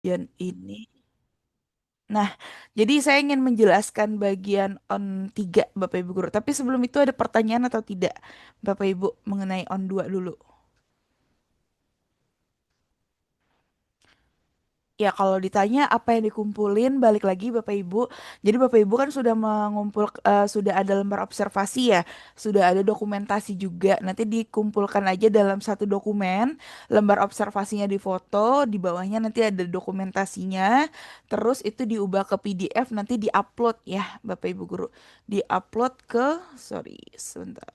Bagian ini. Nah, jadi saya ingin menjelaskan bagian on 3 Bapak Ibu Guru. Tapi sebelum itu ada pertanyaan atau tidak Bapak Ibu mengenai on 2 dulu. Ya, kalau ditanya apa yang dikumpulin, balik lagi Bapak Ibu. Jadi Bapak Ibu kan sudah mengumpul, sudah ada lembar observasi ya, sudah ada dokumentasi juga. Nanti dikumpulkan aja dalam satu dokumen, lembar observasinya difoto, di bawahnya nanti ada dokumentasinya. Terus itu diubah ke PDF, nanti diupload ya Bapak Ibu Guru. Diupload ke, sorry, sebentar.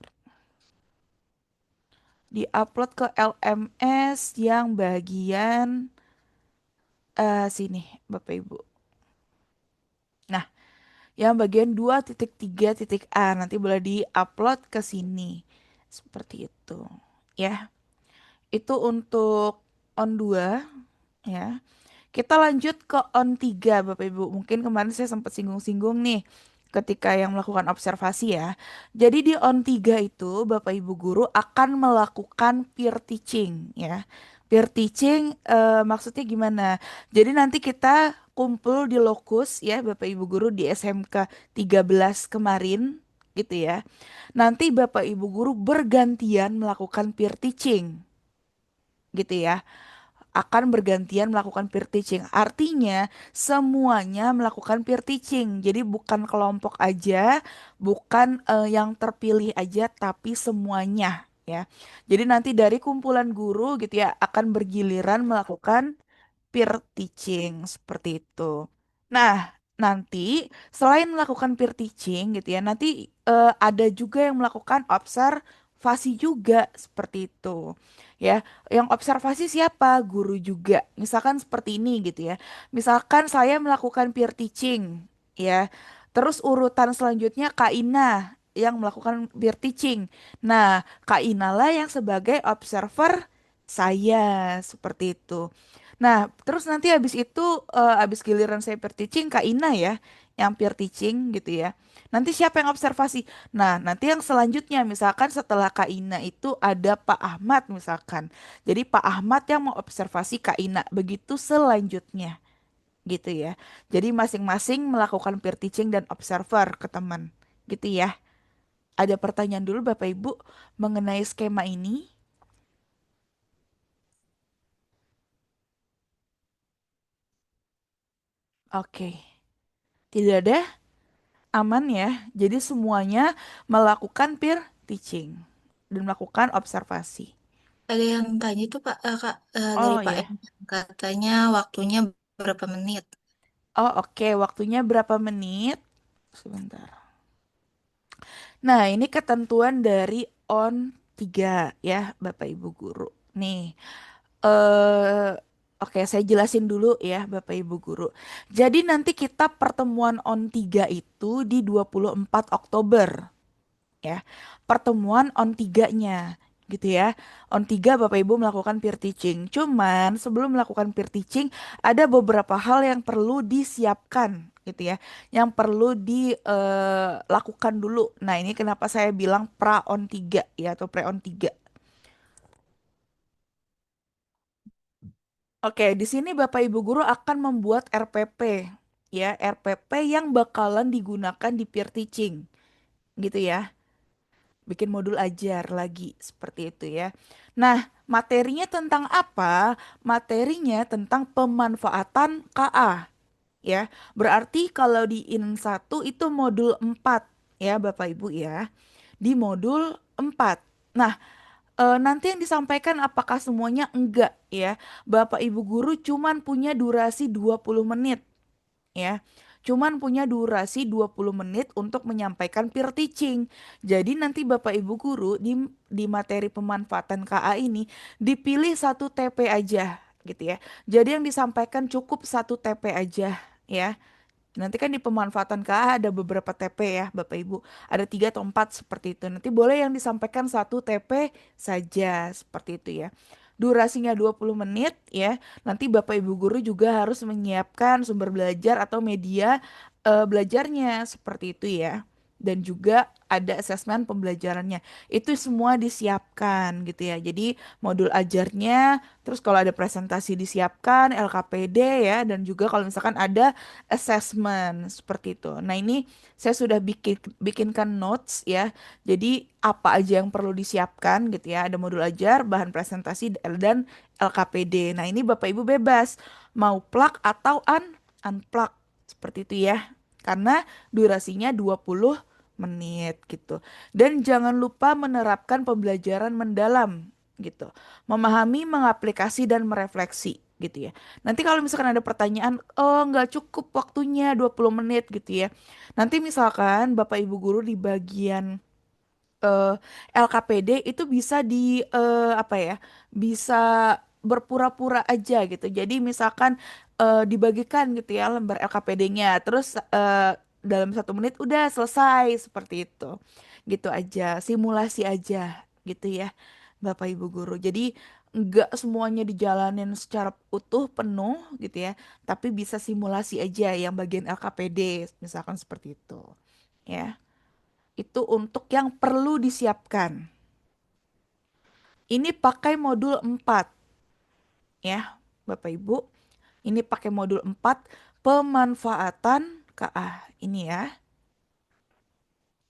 Diupload ke LMS yang bagian sini Bapak Ibu. Nah, yang bagian 2.3.a nanti boleh di-upload ke sini. Seperti itu. Ya, itu untuk on 2 ya. Kita lanjut ke on 3 Bapak Ibu. Mungkin kemarin saya sempat singgung-singgung nih ketika yang melakukan observasi ya. Jadi di on 3 itu Bapak Ibu guru akan melakukan peer teaching ya. Peer teaching maksudnya gimana? Jadi nanti kita kumpul di lokus ya Bapak Ibu guru di SMK 13 kemarin gitu ya. Nanti Bapak Ibu guru bergantian melakukan peer teaching gitu ya, akan bergantian melakukan peer teaching. Artinya semuanya melakukan peer teaching. Jadi bukan kelompok aja, bukan yang terpilih aja, tapi semuanya ya. Jadi nanti dari kumpulan guru gitu ya akan bergiliran melakukan peer teaching seperti itu. Nah, nanti selain melakukan peer teaching gitu ya, nanti ada juga yang melakukan observasi juga seperti itu. Ya, yang observasi siapa? Guru juga. Misalkan seperti ini gitu ya. Misalkan saya melakukan peer teaching ya. Terus urutan selanjutnya Kak Ina yang melakukan peer teaching. Nah, Kak Ina lah yang sebagai observer saya seperti itu. Nah, terus nanti habis itu habis giliran saya peer teaching Kak Ina ya yang peer teaching gitu ya. Nanti siapa yang observasi? Nah, nanti yang selanjutnya misalkan setelah Kak Ina itu ada Pak Ahmad misalkan. Jadi Pak Ahmad yang mau observasi Kak Ina. Begitu selanjutnya gitu ya. Jadi masing-masing melakukan peer teaching dan observer ke teman gitu ya. Ada pertanyaan dulu Bapak Ibu mengenai skema ini? Oke. Tidak ada? Aman ya. Jadi semuanya melakukan peer teaching dan melakukan observasi. Ada yang tanya itu Pak, Kak, dari Oh Pak ya. M. Katanya waktunya berapa menit? Oh oke, waktunya berapa menit? Sebentar. Nah, ini ketentuan dari on 3 ya, Bapak Ibu guru. Nih, eh oke, saya jelasin dulu ya, Bapak Ibu guru. Jadi nanti kita pertemuan on 3 itu di 24 Oktober. Ya. Pertemuan on tiganya gitu ya. On 3 Bapak Ibu melakukan peer teaching. Cuman sebelum melakukan peer teaching ada beberapa hal yang perlu disiapkan gitu ya. Yang perlu dilakukan dulu. Nah, ini kenapa saya bilang pra on 3 ya atau pre on 3. Oke, di sini Bapak Ibu guru akan membuat RPP ya, RPP yang bakalan digunakan di peer teaching gitu ya. Bikin modul ajar lagi seperti itu ya. Nah, materinya tentang apa? Materinya tentang pemanfaatan KA ya. Berarti kalau di IN 1 itu modul 4 ya Bapak Ibu ya. Di modul 4. Nah, nanti yang disampaikan apakah semuanya enggak ya. Bapak Ibu guru cuman punya durasi 20 menit ya. Cuman punya durasi 20 menit untuk menyampaikan peer teaching. Jadi nanti Bapak Ibu guru di materi pemanfaatan KA ini dipilih satu TP aja gitu ya. Jadi yang disampaikan cukup satu TP aja ya. Nanti kan di pemanfaatan KA ada beberapa TP ya Bapak Ibu. Ada 3 atau 4 seperti itu. Nanti boleh yang disampaikan satu TP saja seperti itu ya. Durasinya 20 menit ya. Nanti Bapak Ibu guru juga harus menyiapkan sumber belajar atau media belajarnya seperti itu ya. Dan juga ada asesmen pembelajarannya. Itu semua disiapkan gitu ya. Jadi modul ajarnya, terus kalau ada presentasi disiapkan, LKPD ya, dan juga kalau misalkan ada assessment seperti itu. Nah, ini saya sudah bikinkan notes ya. Jadi apa aja yang perlu disiapkan gitu ya. Ada modul ajar, bahan presentasi dan LKPD. Nah, ini Bapak Ibu bebas mau plug atau unplug seperti itu ya. Karena durasinya 20 menit gitu. Dan jangan lupa menerapkan pembelajaran mendalam gitu. Memahami, mengaplikasi dan merefleksi gitu ya. Nanti kalau misalkan ada pertanyaan, oh nggak cukup waktunya 20 menit gitu ya. Nanti misalkan Bapak Ibu guru di bagian eh, LKPD itu bisa di apa ya? Bisa berpura-pura aja gitu. Jadi misalkan dibagikan gitu ya lembar LKPD-nya. Terus dalam 1 menit udah selesai seperti itu. Gitu aja, simulasi aja gitu ya, Bapak Ibu guru. Jadi nggak semuanya dijalanin secara utuh penuh gitu ya, tapi bisa simulasi aja yang bagian LKPD misalkan seperti itu. Ya. Itu untuk yang perlu disiapkan. Ini pakai modul 4 ya, Bapak Ibu. Ini pakai modul 4 pemanfaatan KA. Ini ya.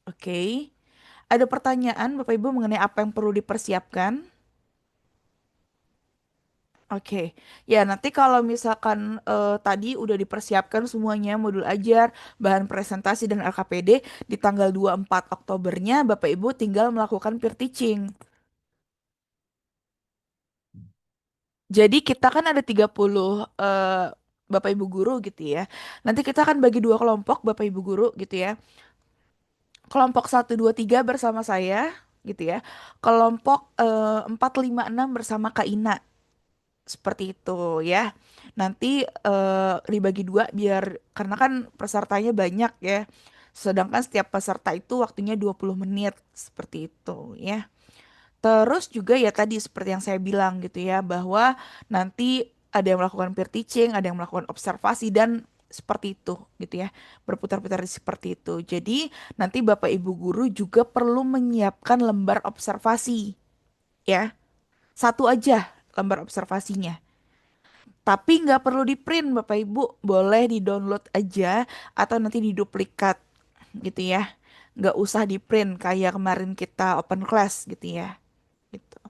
Oke. Ada pertanyaan Bapak Ibu mengenai apa yang perlu dipersiapkan? Oke, ya nanti kalau misalkan tadi udah dipersiapkan semuanya modul ajar, bahan presentasi dan LKPD di tanggal 24 Oktobernya Bapak Ibu tinggal melakukan peer teaching. Jadi kita kan ada 30 Bapak Ibu guru gitu ya. Nanti kita akan bagi dua kelompok Bapak Ibu guru gitu ya. Kelompok 1, 2, 3 bersama saya gitu ya. Kelompok 4, 5, 6 bersama Kak Ina. Seperti itu ya. Nanti dibagi dua biar karena kan pesertanya banyak ya. Sedangkan setiap peserta itu waktunya 20 menit seperti itu ya. Terus juga ya tadi seperti yang saya bilang gitu ya bahwa nanti ada yang melakukan peer teaching, ada yang melakukan observasi dan seperti itu gitu ya. Berputar-putar seperti itu. Jadi nanti Bapak Ibu guru juga perlu menyiapkan lembar observasi ya. Satu aja lembar observasinya. Tapi nggak perlu di print Bapak Ibu, boleh di-download aja atau nanti diduplikat gitu ya. Nggak usah di print kayak kemarin kita open class gitu ya. Gitu.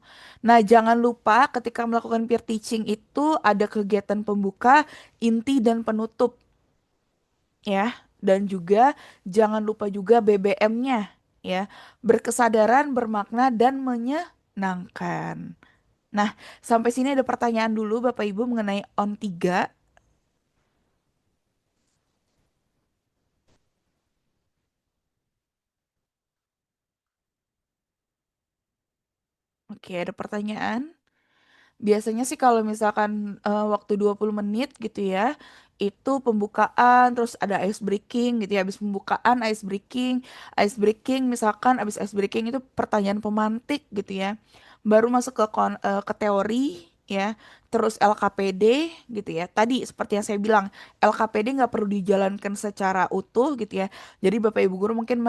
Nah, jangan lupa ketika melakukan peer teaching itu ada kegiatan pembuka, inti dan penutup ya. Dan juga jangan lupa juga BBM-nya ya. Berkesadaran, bermakna dan menyenangkan. Nah, sampai sini ada pertanyaan dulu Bapak Ibu mengenai on 3. Oke, ada pertanyaan? Biasanya sih kalau misalkan waktu 20 menit gitu ya, itu pembukaan terus ada ice breaking gitu ya. Habis pembukaan ice breaking misalkan habis ice breaking itu pertanyaan pemantik gitu ya. Baru masuk ke ke teori ya. Terus LKPD gitu ya. Tadi seperti yang saya bilang, LKPD nggak perlu dijalankan secara utuh gitu ya. Jadi Bapak Ibu guru mungkin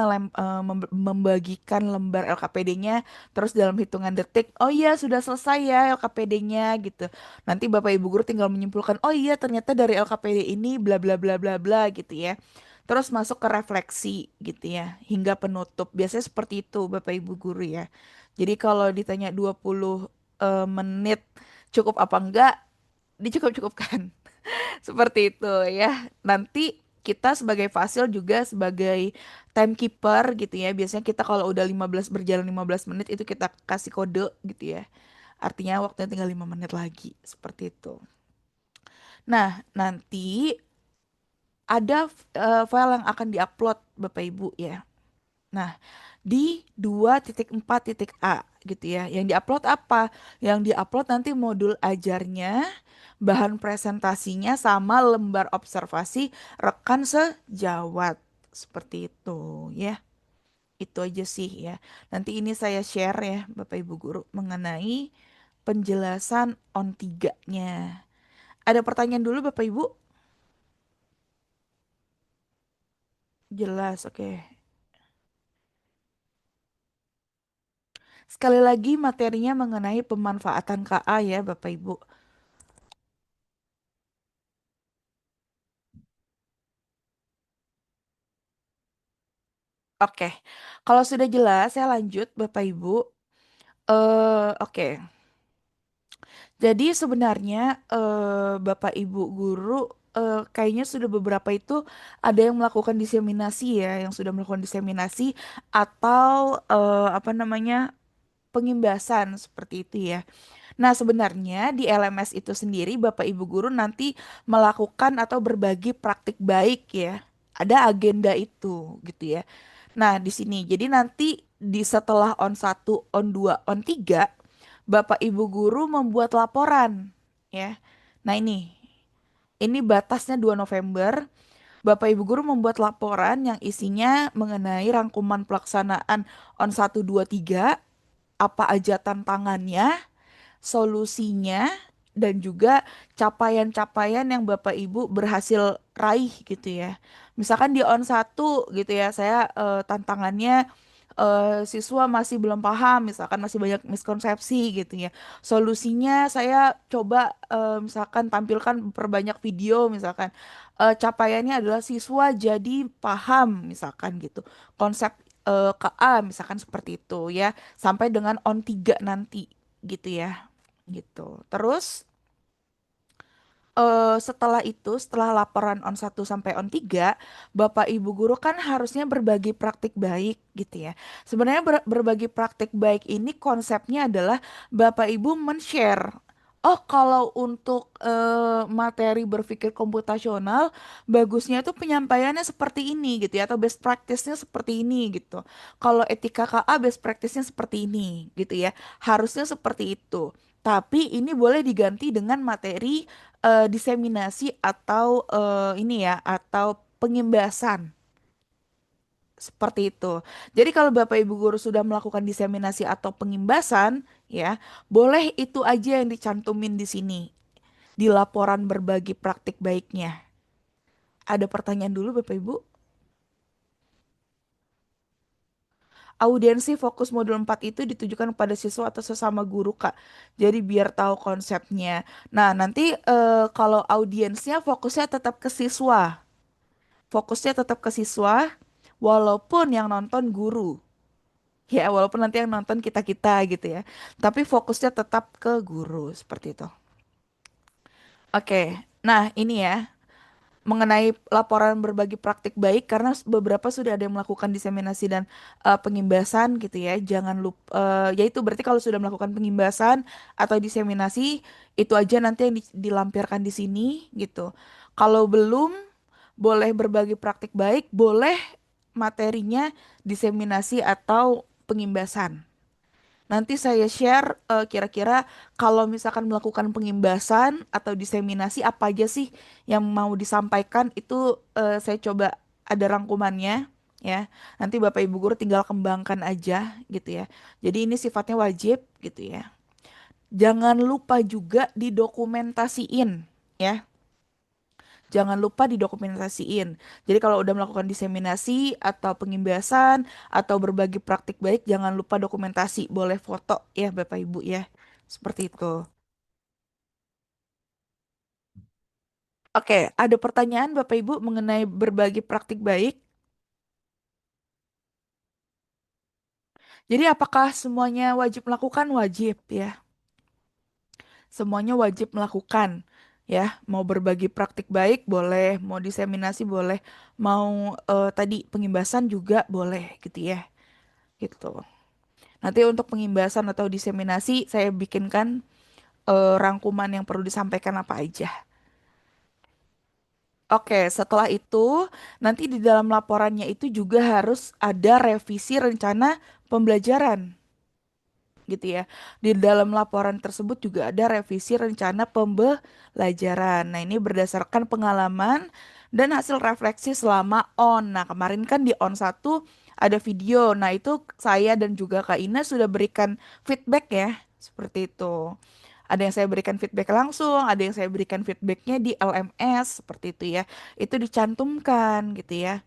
membagikan lembar LKPD-nya terus dalam hitungan detik, oh iya sudah selesai ya LKPD-nya gitu. Nanti Bapak Ibu guru tinggal menyimpulkan, oh iya ternyata dari LKPD ini bla bla bla bla bla gitu ya. Terus masuk ke refleksi gitu ya, hingga penutup. Biasanya seperti itu Bapak Ibu guru ya. Jadi kalau ditanya 20 menit cukup apa enggak, dicukup-cukupkan. Seperti itu ya. Nanti kita sebagai fasil juga sebagai timekeeper gitu ya. Biasanya kita kalau udah 15 berjalan 15 menit itu kita kasih kode gitu ya. Artinya waktunya tinggal 5 menit lagi. Seperti itu. Nah, nanti ada file yang akan diupload Bapak Ibu ya. Nah, di 2.4.a gitu ya. Yang diupload apa? Yang diupload nanti modul ajarnya, bahan presentasinya sama lembar observasi rekan sejawat. Seperti itu ya. Itu aja sih ya. Nanti ini saya share ya Bapak Ibu guru mengenai penjelasan on 3-nya. Ada pertanyaan dulu Bapak Ibu? Jelas, oke. Sekali lagi materinya mengenai pemanfaatan KA ya Bapak Ibu. Oke, kalau sudah jelas saya lanjut Bapak Ibu. Oke. Jadi sebenarnya Bapak Ibu guru kayaknya sudah beberapa itu ada yang melakukan diseminasi ya, yang sudah melakukan diseminasi atau apa namanya pengimbasan seperti itu ya. Nah, sebenarnya di LMS itu sendiri Bapak Ibu guru nanti melakukan atau berbagi praktik baik ya. Ada agenda itu gitu ya. Nah, di sini jadi nanti di setelah on satu, on 2, on 3, Bapak Ibu guru membuat laporan ya. Nah, ini batasnya 2 November. Bapak Ibu guru membuat laporan yang isinya mengenai rangkuman pelaksanaan on satu 2 3, apa aja tantangannya, solusinya, dan juga capaian-capaian yang Bapak Ibu berhasil raih gitu ya. Misalkan di on satu gitu ya, saya tantangannya siswa masih belum paham, misalkan masih banyak miskonsepsi gitu ya. Solusinya saya coba misalkan tampilkan perbanyak video misalkan. Capaiannya adalah siswa jadi paham misalkan gitu. Konsep KA misalkan seperti itu ya, sampai dengan on 3 nanti gitu ya gitu. Terus setelah itu, setelah laporan on satu sampai on 3, Bapak Ibu guru kan harusnya berbagi praktik baik gitu ya. Sebenarnya berbagi praktik baik ini konsepnya adalah Bapak Ibu men-share. Oh, kalau untuk materi berpikir komputasional, bagusnya itu penyampaiannya seperti ini gitu ya, atau best practice-nya seperti ini gitu. Kalau etika KA best practice-nya seperti ini gitu ya. Harusnya seperti itu. Tapi ini boleh diganti dengan materi diseminasi atau ini ya atau pengimbasan seperti itu. Jadi kalau Bapak Ibu guru sudah melakukan diseminasi atau pengimbasan ya, boleh itu aja yang dicantumin di sini di laporan berbagi praktik baiknya. Ada pertanyaan dulu Bapak Ibu? Audiensi fokus modul 4 itu ditujukan kepada siswa atau sesama guru, Kak. Jadi biar tahu konsepnya. Nah, nanti kalau audiensnya fokusnya tetap ke siswa. Fokusnya tetap ke siswa, walaupun yang nonton guru. Ya, walaupun nanti yang nonton kita-kita gitu ya. Tapi fokusnya tetap ke guru, seperti itu. Oke, nah ini ya, mengenai laporan berbagi praktik baik, karena beberapa sudah ada yang melakukan diseminasi dan pengimbasan gitu ya. Jangan lupa, yaitu berarti kalau sudah melakukan pengimbasan atau diseminasi, itu aja nanti yang dilampirkan di sini gitu. Kalau belum, boleh berbagi praktik baik, boleh materinya diseminasi atau pengimbasan. Nanti saya share kira-kira kalau misalkan melakukan pengimbasan atau diseminasi apa aja sih yang mau disampaikan itu saya coba ada rangkumannya ya. Nanti Bapak Ibu guru tinggal kembangkan aja gitu ya. Jadi ini sifatnya wajib gitu ya. Jangan lupa juga didokumentasiin ya. Jangan lupa didokumentasiin. Jadi kalau udah melakukan diseminasi atau pengimbasan atau berbagi praktik baik, jangan lupa dokumentasi. Boleh foto ya Bapak Ibu ya. Seperti itu. Oke, ada pertanyaan Bapak Ibu mengenai berbagi praktik baik? Jadi apakah semuanya wajib melakukan? Wajib ya. Semuanya wajib melakukan ya. Mau berbagi praktik baik boleh, mau diseminasi boleh, mau tadi pengimbasan juga boleh gitu ya. Gitu. Nanti untuk pengimbasan atau diseminasi saya bikinkan rangkuman yang perlu disampaikan apa aja. Oke, setelah itu nanti di dalam laporannya itu juga harus ada revisi rencana pembelajaran gitu ya. Di dalam laporan tersebut juga ada revisi rencana pembelajaran. Nah, ini berdasarkan pengalaman dan hasil refleksi selama on. Nah, kemarin kan di on satu ada video. Nah, itu saya dan juga Kak Ina sudah berikan feedback ya. Seperti itu. Ada yang saya berikan feedback langsung, ada yang saya berikan feedbacknya di LMS seperti itu ya. Itu dicantumkan gitu ya.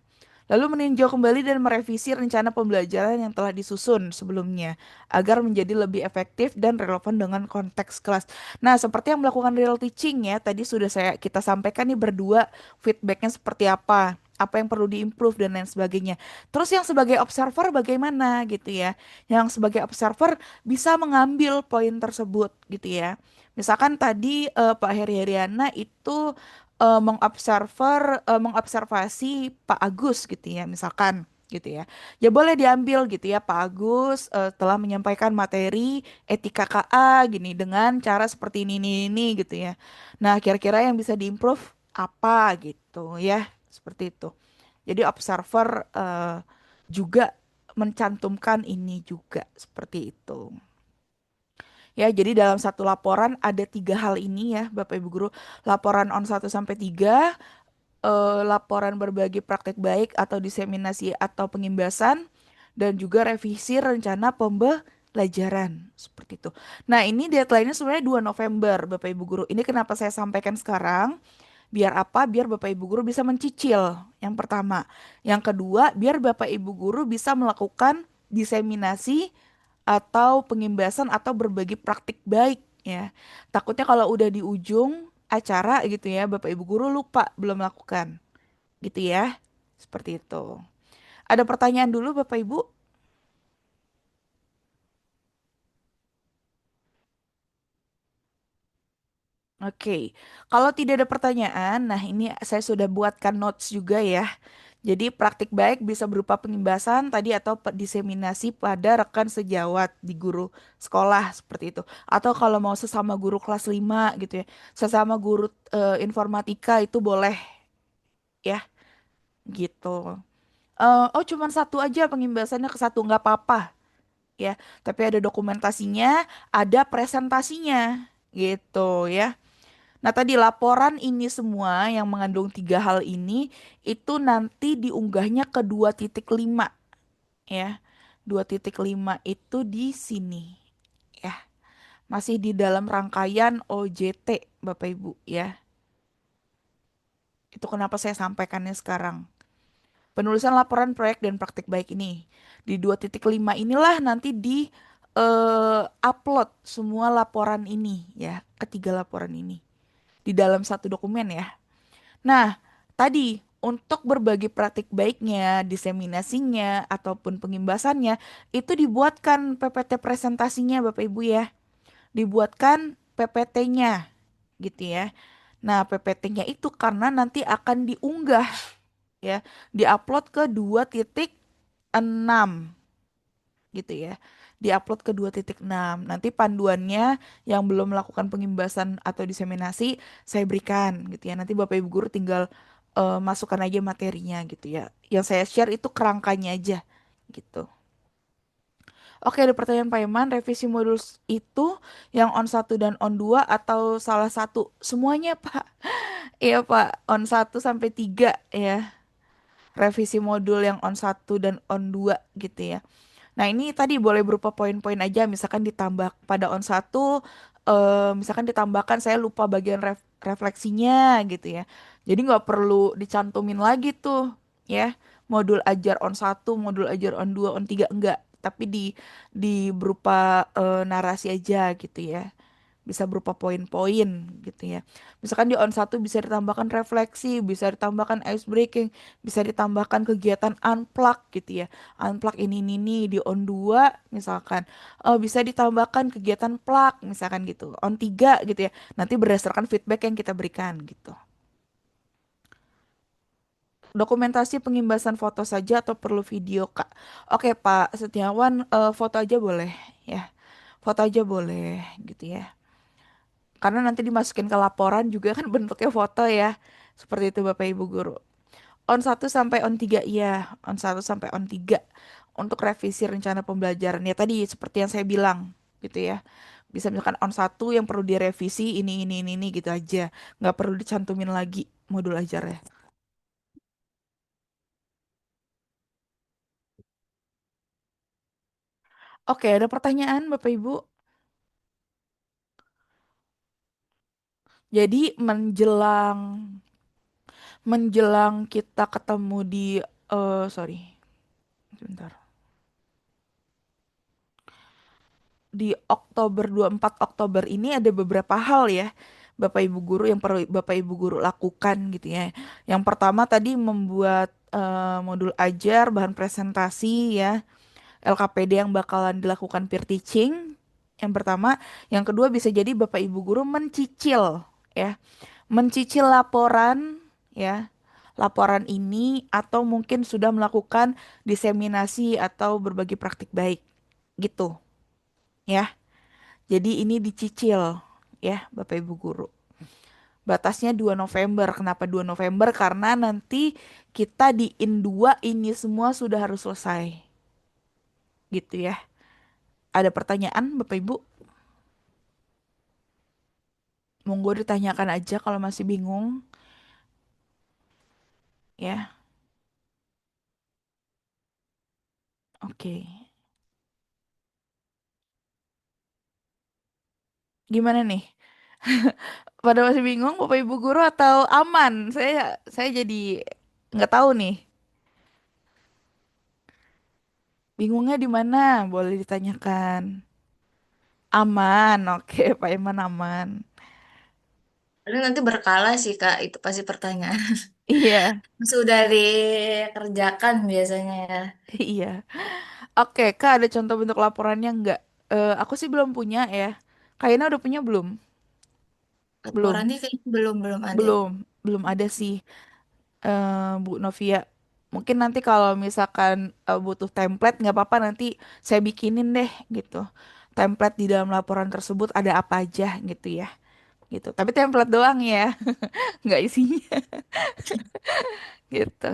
Lalu meninjau kembali dan merevisi rencana pembelajaran yang telah disusun sebelumnya agar menjadi lebih efektif dan relevan dengan konteks kelas. Nah, seperti yang melakukan real teaching ya, tadi sudah kita sampaikan nih berdua feedbacknya seperti apa yang perlu diimprove dan lain sebagainya. Terus yang sebagai observer bagaimana gitu ya? Yang sebagai observer bisa mengambil poin tersebut gitu ya. Misalkan tadi Pak Heri Heriana itu mengobservasi Pak Agus gitu ya, misalkan gitu ya. Ya boleh diambil gitu ya, Pak Agus telah menyampaikan materi etika KA gini dengan cara seperti ini gitu ya. Nah, kira-kira yang bisa diimprove apa gitu ya, seperti itu. Jadi observer juga mencantumkan ini juga seperti itu. Ya, jadi dalam satu laporan ada tiga hal ini ya, Bapak Ibu Guru. Laporan on 1 sampai 3, laporan berbagi praktek baik atau diseminasi atau pengimbasan, dan juga revisi rencana pembelajaran. Seperti itu. Nah, ini deadline-nya sebenarnya 2 November, Bapak Ibu Guru. Ini kenapa saya sampaikan sekarang? Biar apa? Biar Bapak Ibu Guru bisa mencicil. Yang pertama. Yang kedua, biar Bapak Ibu Guru bisa melakukan diseminasi atau pengimbasan atau berbagi praktik baik ya. Takutnya kalau udah di ujung acara gitu ya, Bapak Ibu guru lupa belum melakukan gitu ya. Seperti itu. Ada pertanyaan dulu Bapak Ibu? Oke, kalau tidak ada pertanyaan, nah ini saya sudah buatkan notes juga ya. Jadi praktik baik bisa berupa pengimbasan tadi atau diseminasi pada rekan sejawat di guru sekolah seperti itu. Atau kalau mau sesama guru kelas 5 gitu ya. Sesama guru informatika itu boleh ya gitu. Oh cuman satu aja pengimbasannya ke satu nggak apa-apa ya. Tapi ada dokumentasinya, ada presentasinya gitu ya. Nah, tadi laporan ini semua yang mengandung tiga hal ini itu nanti diunggahnya ke 2.5 ya. 2.5 itu di sini ya. Masih di dalam rangkaian OJT Bapak Ibu ya. Itu kenapa saya sampaikannya sekarang. Penulisan laporan proyek dan praktik baik ini. Di 2.5 inilah nanti di upload semua laporan ini ya, ketiga laporan ini di dalam satu dokumen ya. Nah, tadi untuk berbagi praktik baiknya, diseminasinya, ataupun pengimbasannya, itu dibuatkan PPT presentasinya Bapak Ibu ya. Dibuatkan PPT-nya gitu ya. Nah, PPT-nya itu karena nanti akan diunggah ya, diupload ke 2.6 gitu ya. Diupload ke 2.6. Nanti panduannya yang belum melakukan pengimbasan atau diseminasi saya berikan gitu ya. Nanti Bapak Ibu guru tinggal masukkan aja materinya gitu ya. Yang saya share itu kerangkanya aja gitu. Oke, ada pertanyaan Pak Iman, revisi modul itu yang on 1 dan on 2 atau salah satu? Semuanya, Pak. Iya, Pak. On 1 sampai 3 ya. Revisi modul yang on 1 dan on 2 gitu ya. Nah, ini tadi boleh berupa poin-poin aja, misalkan ditambah pada on 1, misalkan ditambahkan saya lupa bagian refleksinya gitu ya. Jadi nggak perlu dicantumin lagi tuh ya. Modul ajar on 1, modul ajar on 2, on 3 enggak, tapi di berupa narasi aja gitu ya, bisa berupa poin-poin gitu ya. Misalkan di on 1 bisa ditambahkan refleksi, bisa ditambahkan ice breaking, bisa ditambahkan kegiatan unplug gitu ya. Unplug ini di on 2 misalkan bisa ditambahkan kegiatan plug misalkan gitu. On 3 gitu ya. Nanti berdasarkan feedback yang kita berikan gitu. Dokumentasi pengimbasan foto saja atau perlu video, Kak? Oke, Pak Setiawan, foto aja boleh ya. Foto aja boleh gitu ya. Karena nanti dimasukin ke laporan juga kan bentuknya foto ya. Seperti itu Bapak Ibu guru. On 1 sampai on 3 iya. On 1 sampai on 3 untuk revisi rencana pembelajaran. Ya tadi seperti yang saya bilang gitu ya. Bisa misalkan on 1 yang perlu direvisi ini gitu aja. Nggak perlu dicantumin lagi modul ajarnya. Oke, ada pertanyaan Bapak Ibu? Jadi menjelang menjelang kita ketemu di Sorry, sebentar. Di Oktober 24 Oktober ini ada beberapa hal ya Bapak Ibu guru yang perlu Bapak Ibu guru lakukan gitu ya. Yang pertama tadi membuat modul ajar, bahan presentasi ya, LKPD yang bakalan dilakukan peer teaching. Yang pertama, yang kedua bisa jadi Bapak Ibu guru mencicil ya, mencicil laporan ya. Laporan ini atau mungkin sudah melakukan diseminasi atau berbagi praktik baik gitu ya. Jadi ini dicicil ya Bapak Ibu guru. Batasnya 2 November. Kenapa 2 November? Karena nanti kita di IN 2 ini semua sudah harus selesai. Gitu ya. Ada pertanyaan Bapak Ibu? Monggo ditanyakan aja kalau masih bingung ya. Oke. Gimana nih? Pada masih bingung Bapak Ibu guru atau aman? Saya jadi nggak tahu nih. Bingungnya di mana? Boleh ditanyakan. Aman. Oke, Pak Iman aman. Paling nanti berkala sih Kak, itu pasti pertanyaan. Iya. Sudah dikerjakan biasanya ya. Iya. Oke, Kak, ada contoh bentuk laporannya nggak? Aku sih belum punya ya. Kayaknya udah punya belum? Belum, Laporannya kayaknya belum ada. belum ada sih, Bu Novia. Mungkin nanti kalau misalkan butuh template nggak apa-apa nanti saya bikinin deh gitu. Template di dalam laporan tersebut ada apa aja gitu ya. Gitu. Tapi template doang ya, nggak isinya gitu.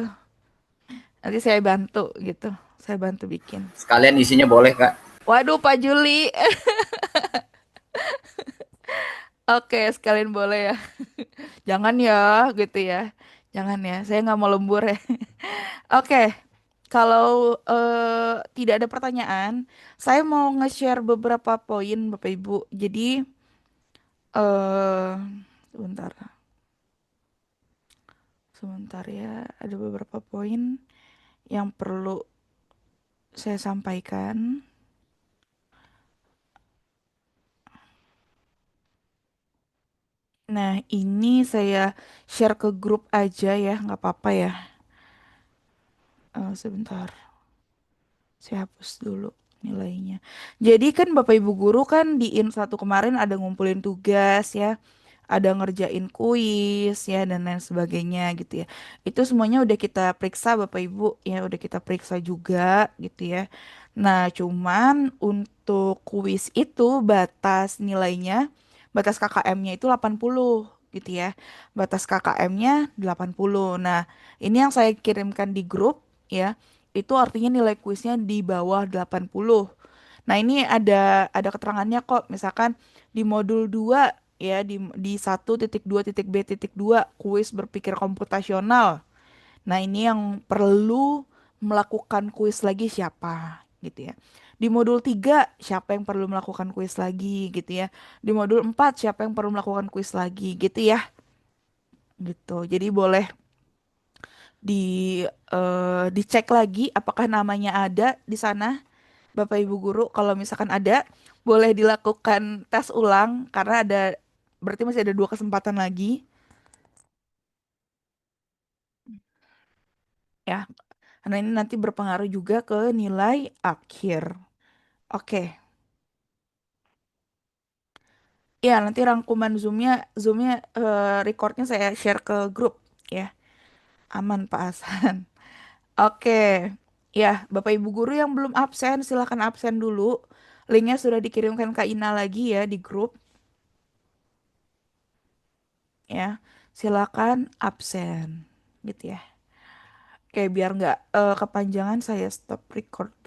Nanti saya bantu gitu. Saya bantu bikin. Sekalian isinya boleh Kak. Waduh, Pak Juli. Oke, sekalian boleh ya. Jangan ya, gitu ya. Jangan ya, saya nggak mau lembur ya. Oke, kalau tidak ada pertanyaan, saya mau nge-share beberapa poin Bapak Ibu. Jadi, eh sebentar, sebentar ya. Ada beberapa poin yang perlu saya sampaikan. Nah, ini saya share ke grup aja ya, nggak apa-apa ya. Sebentar. Saya hapus dulu nilainya. Jadi kan Bapak Ibu guru kan di IN 1 kemarin ada ngumpulin tugas ya, ada ngerjain kuis ya dan lain sebagainya gitu ya. Itu semuanya udah kita periksa Bapak Ibu ya, udah kita periksa juga gitu ya. Nah, cuman untuk kuis itu batas nilainya, batas KKM-nya itu 80 gitu ya. Batas KKM-nya 80. Nah, ini yang saya kirimkan di grup ya. Itu artinya nilai kuisnya di bawah 80. Nah, ini ada keterangannya kok. Misalkan di modul 2 ya di 1.2.b.2 kuis berpikir komputasional. Nah, ini yang perlu melakukan kuis lagi siapa gitu ya. Di modul 3 siapa yang perlu melakukan kuis lagi gitu ya. Di modul 4 siapa yang perlu melakukan kuis lagi gitu ya. Gitu. Jadi boleh di dicek lagi apakah namanya ada di sana Bapak Ibu guru. Kalau misalkan ada boleh dilakukan tes ulang karena ada berarti masih ada 2 kesempatan lagi ya. Karena ini nanti berpengaruh juga ke nilai akhir. Oke. Ya, nanti rangkuman Zoomnya recordnya saya share ke grup ya. Aman Pak Hasan. Oke. Ya, Bapak Ibu guru yang belum absen silahkan absen dulu. Linknya sudah dikirimkan ke Ina lagi ya di grup ya. Silakan absen gitu ya. Oke, biar nggak kepanjangan saya stop record